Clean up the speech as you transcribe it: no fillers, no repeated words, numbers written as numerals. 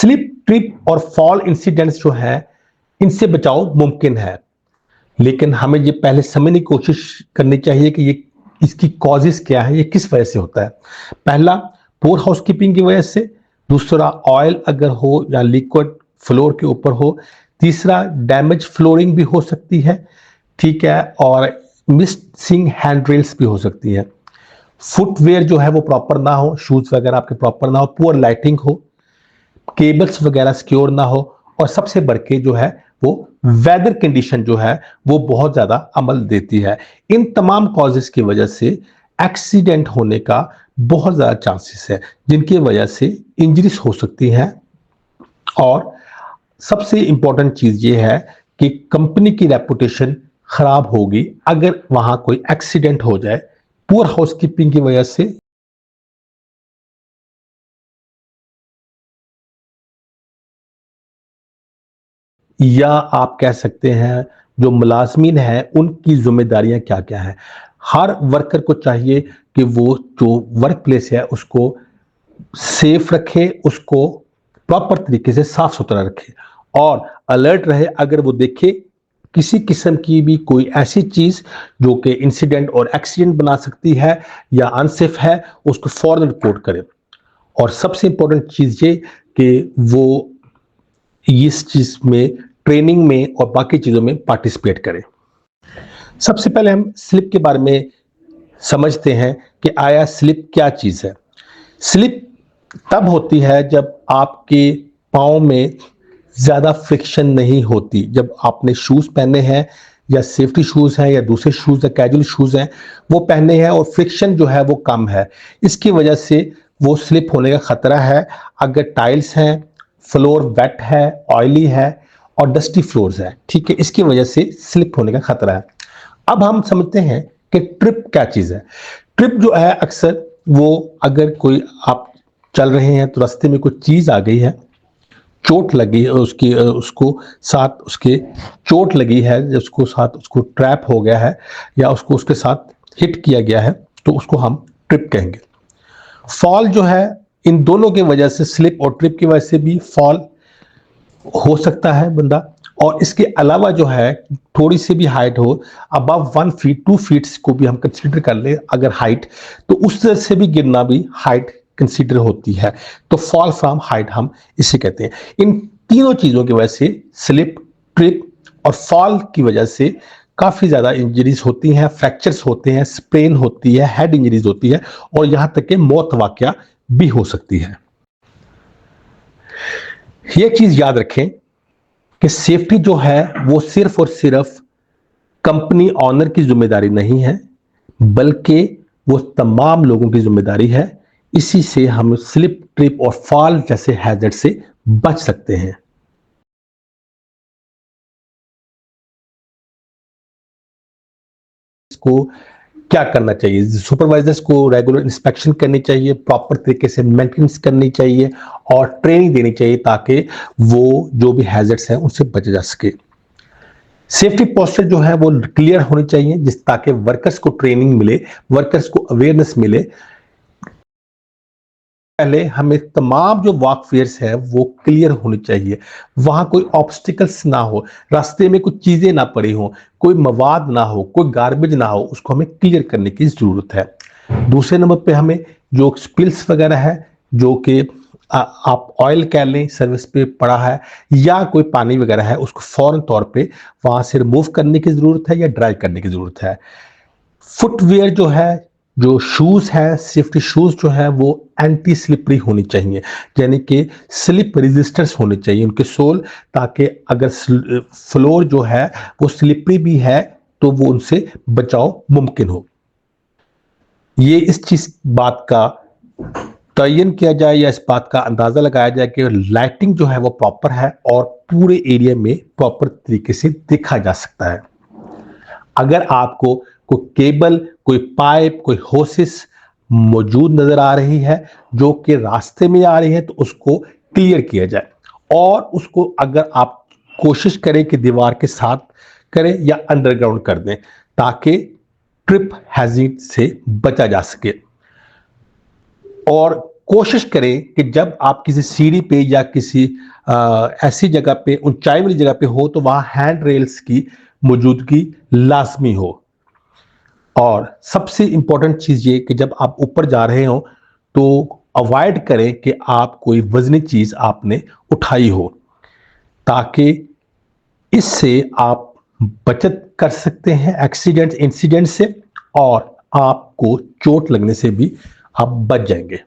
Slip, trip और fall incidents जो है इनसे बचाव मुमकिन है, लेकिन हमें ये पहले समझने की कोशिश करनी चाहिए कि ये इसकी कॉजेस क्या है, ये किस वजह से होता है। पहला, पुअर हाउसकीपिंग की वजह से। दूसरा, ऑयल अगर हो या लिक्विड फ्लोर के ऊपर हो। तीसरा, डैमेज फ्लोरिंग भी हो सकती है, ठीक है, और मिसिंग हैंड रेल्स भी हो सकती है। फुटवेयर जो है वो प्रॉपर ना हो, शूज वगैरह आपके प्रॉपर ना हो, पुअर लाइटिंग हो, केबल्स वगैरह सिक्योर ना हो, और सबसे बढ़ के जो है वो वेदर कंडीशन जो है वो बहुत ज्यादा अमल देती है। इन तमाम कॉजेस की वजह से एक्सीडेंट होने का बहुत ज्यादा चांसेस है, जिनकी वजह से इंजरीज हो सकती हैं। और सबसे इंपॉर्टेंट चीज ये है कि कंपनी की रेपुटेशन खराब होगी अगर वहां कोई एक्सीडेंट हो जाए पुअर हाउसकीपिंग की वजह से। या आप कह सकते हैं जो मुलाजमीन हैं उनकी जिम्मेदारियां क्या क्या हैं। हर वर्कर को चाहिए कि वो जो वर्क प्लेस है उसको सेफ रखे, उसको प्रॉपर तरीके से साफ सुथरा रखे और अलर्ट रहे अगर वो देखे किसी किस्म की भी कोई ऐसी चीज जो कि इंसिडेंट और एक्सीडेंट बना सकती है या अनसेफ है, उसको फौरन रिपोर्ट करे। और सबसे इंपॉर्टेंट चीज ये कि वो इस चीज में ट्रेनिंग में और बाकी चीजों में पार्टिसिपेट करें। सबसे पहले हम स्लिप के बारे में समझते हैं कि आया स्लिप क्या चीज है। स्लिप तब होती है जब आपके पाँव में ज्यादा फ्रिक्शन नहीं होती, जब आपने शूज पहने हैं या सेफ्टी शूज हैं या दूसरे शूज या कैजुअल शूज हैं वो पहने हैं और फ्रिक्शन जो है वो कम है, इसकी वजह से वो स्लिप होने का खतरा है। अगर टाइल्स हैं, फ्लोर वेट है, ऑयली है और डस्टी फ्लोर्स है, ठीक है, इसकी वजह से स्लिप होने का खतरा है। अब हम समझते हैं कि ट्रिप क्या चीज है। ट्रिप जो है अक्सर वो अगर कोई आप चल रहे हैं तो रास्ते में कोई चीज आ गई है, चोट लगी है उसकी, उसको साथ उसके चोट लगी है, उसको साथ उसको ट्रैप हो गया है या उसको उसके साथ हिट किया गया है, तो उसको हम ट्रिप कहेंगे। फॉल जो है इन दोनों की वजह से, स्लिप और ट्रिप की वजह से भी फॉल हो सकता है बंदा। और इसके अलावा जो है थोड़ी सी भी हाइट हो, अबव 1 फीट 2 फीट को भी हम कंसीडर कर ले अगर हाइट, तो उस तरह से भी गिरना भी हाइट कंसीडर होती है। तो फॉल फ्रॉम हाइट हम इसे कहते हैं। इन तीनों चीजों की वजह से, स्लिप, ट्रिप और फॉल की वजह से काफी ज्यादा इंजरीज होती हैं, फ्रैक्चर्स होते हैं, स्प्रेन होती है, हेड इंजरीज होती है और यहां तक कि मौत वाकया भी हो सकती है। यह चीज याद रखें कि सेफ्टी जो है वो सिर्फ और सिर्फ कंपनी ऑनर की जिम्मेदारी नहीं है, बल्कि वो तमाम लोगों की जिम्मेदारी है। इसी से हम स्लिप, ट्रिप और फॉल जैसे हैजर्ड से बच सकते हैं। इसको क्या करना चाहिए? सुपरवाइजर्स को रेगुलर इंस्पेक्शन करनी चाहिए, प्रॉपर तरीके से मेंटेनेंस करनी चाहिए और ट्रेनिंग देनी चाहिए ताकि वो जो भी हैजर्ड्स हैं उनसे बचा जा सके। सेफ्टी पोस्चर जो है वो क्लियर होनी चाहिए जिस ताकि वर्कर्स को ट्रेनिंग मिले, वर्कर्स को अवेयरनेस मिले। पहले हमें तमाम जो वॉकवेयर्स है वो क्लियर होनी चाहिए, वहां कोई ऑब्स्टिकल्स ना हो, रास्ते में कुछ चीजें ना पड़ी हो, कोई मवाद ना हो, कोई गार्बेज ना हो, उसको हमें क्लियर करने की जरूरत है। दूसरे नंबर पे हमें जो स्पिल्स वगैरह है, जो कि आप ऑयल कह लें सर्विस पे पड़ा है या कोई पानी वगैरह है, उसको फौरन तौर पे वहां से रिमूव करने की जरूरत है या ड्राई करने की जरूरत है। फुटवेयर जो है, जो शूज है, सेफ्टी शूज जो है वो एंटी स्लिपरी होनी चाहिए, यानी कि स्लिप रेजिस्टेंस होने चाहिए उनके सोल, ताकि अगर फ्लोर जो है वो स्लिपरी भी है तो वो उनसे बचाव मुमकिन हो। ये इस चीज बात का तयन किया जाए या इस बात का अंदाजा लगाया जाए कि लाइटिंग जो है वो प्रॉपर है और पूरे एरिया में प्रॉपर तरीके से देखा जा सकता है। अगर आपको कोई केबल, कोई पाइप, कोई होसिस मौजूद नजर आ रही है जो कि रास्ते में आ रही है, तो उसको क्लियर किया जाए और उसको अगर आप कोशिश करें कि दीवार के साथ करें या अंडरग्राउंड कर दें ताकि ट्रिप हैजिड से बचा जा सके। और कोशिश करें कि जब आप किसी सीढ़ी पे या किसी ऐसी जगह पे, ऊंचाई वाली जगह पे हो, तो वहां हैंड रेल्स की मौजूदगी लाजमी हो। और सबसे इंपॉर्टेंट चीज ये कि जब आप ऊपर जा रहे हो तो अवॉइड करें कि आप कोई वजनी चीज आपने उठाई हो, ताकि इससे आप बचत कर सकते हैं एक्सीडेंट इंसिडेंट से, और आपको चोट लगने से भी आप बच जाएंगे।